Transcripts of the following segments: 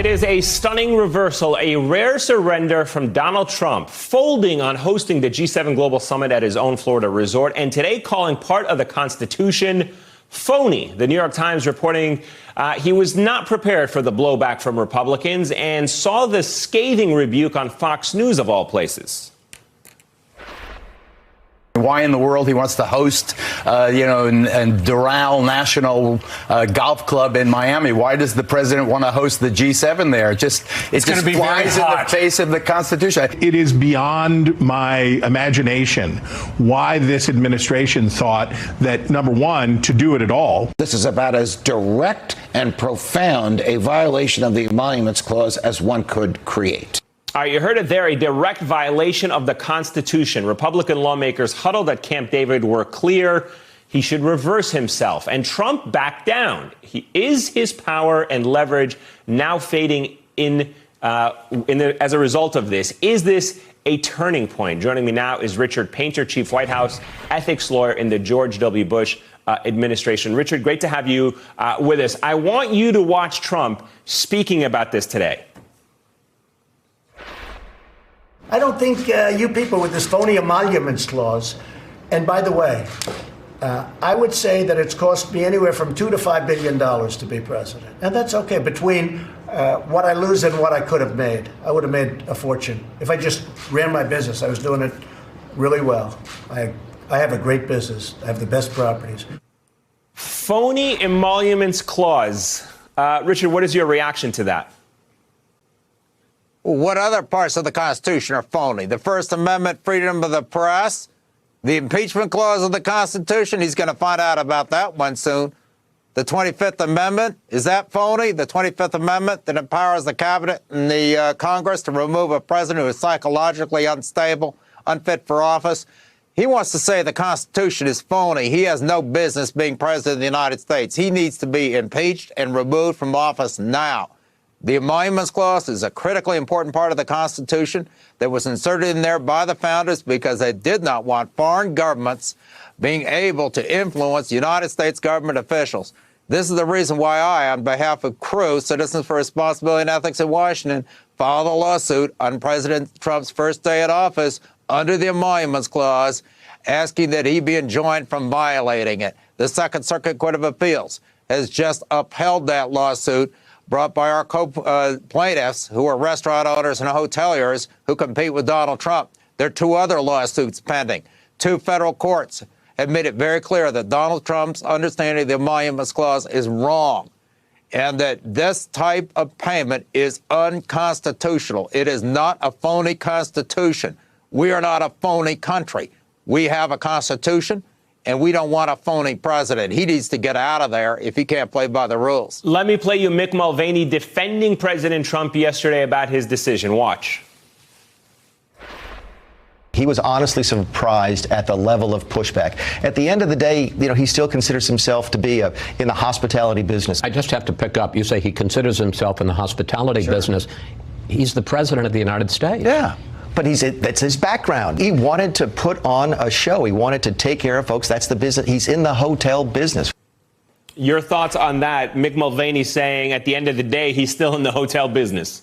It is a stunning reversal, a rare surrender from Donald Trump, folding on hosting the G7 Global Summit at his own Florida resort, and today calling part of the Constitution phony. The New York Times reporting he was not prepared for the blowback from Republicans and saw the scathing rebuke on Fox News, of all places. Why in the world he wants to host, and Doral National Golf Club in Miami? Why does the president want to host the G7 there? It just flies in the face of the Constitution. It is beyond my imagination why this administration thought that, number one, to do it at all. This is about as direct and profound a violation of the Emoluments Clause as one could create. All right, you heard it there, a direct violation of the Constitution. Republican lawmakers huddled at Camp David were clear he should reverse himself. And Trump backed down. Is his power and leverage now fading as a result of this? Is this a turning point? Joining me now is Richard Painter, Chief White House ethics lawyer in the George W. Bush administration. Richard, great to have you with us. I want you to watch Trump speaking about this today. I don't think you people with this phony emoluments clause, and by the way, I would say that it's cost me anywhere from $2 to $5 billion to be president. And that's okay. Between what I lose and what I could have made, I would have made a fortune. If I just ran my business, I was doing it really well. I have a great business. I have the best properties. Phony emoluments clause. Richard, what is your reaction to that? What other parts of the Constitution are phony? The First Amendment, freedom of the press, the impeachment clause of the Constitution. He's going to find out about that one soon. The 25th Amendment, is that phony? The 25th Amendment that empowers the cabinet and the Congress to remove a president who is psychologically unstable, unfit for office. He wants to say the Constitution is phony. He has no business being president of the United States. He needs to be impeached and removed from office now. The Emoluments Clause is a critically important part of the Constitution that was inserted in there by the founders because they did not want foreign governments being able to influence United States government officials. This is the reason why I, on behalf of CREW, Citizens for Responsibility and Ethics in Washington, filed a lawsuit on President Trump's first day in office under the Emoluments Clause, asking that he be enjoined from violating it. The Second Circuit Court of Appeals has just upheld that lawsuit brought by our co-plaintiffs, who are restaurant owners and hoteliers who compete with Donald Trump. There are two other lawsuits pending. Two federal courts have made it very clear that Donald Trump's understanding of the Emoluments Clause is wrong and that this type of payment is unconstitutional. It is not a phony constitution. We are not a phony country. We have a constitution, and we don't want a phony president. He needs to get out of there if he can't play by the rules. Let me play you Mick Mulvaney defending President Trump yesterday about his decision. Watch. He was honestly surprised at the level of pushback. At the end of the day, he still considers himself to be in the hospitality business. I just have to pick up. You say he considers himself in the hospitality business. He's the president of the United States. Yeah. But that's his background. He wanted to put on a show. He wanted to take care of folks. That's the business. He's in the hotel business. Your thoughts on that? Mick Mulvaney saying at the end of the day, he's still in the hotel business.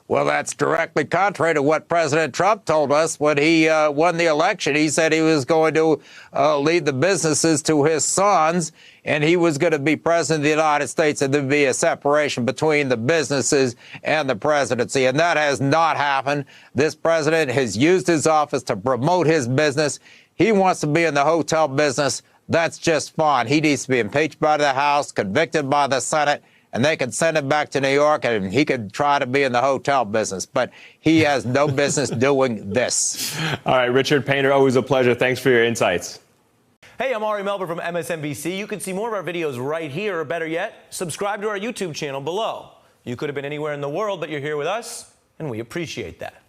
Well, that's directly contrary to what President Trump told us when he won the election. He said he was going to lead the businesses to his sons, and he was going to be president of the United States, and there'd be a separation between the businesses and the presidency. And that has not happened. This president has used his office to promote his business. He wants to be in the hotel business. That's just fine. He needs to be impeached by the House, convicted by the Senate, and they could send him back to New York, and he could try to be in the hotel business. But he has no business doing this. All right, Richard Painter, always a pleasure. Thanks for your insights. Hey, I'm Ari Melber from MSNBC. You can see more of our videos right here, or better yet, subscribe to our YouTube channel below. You could have been anywhere in the world, but you're here with us, and we appreciate that.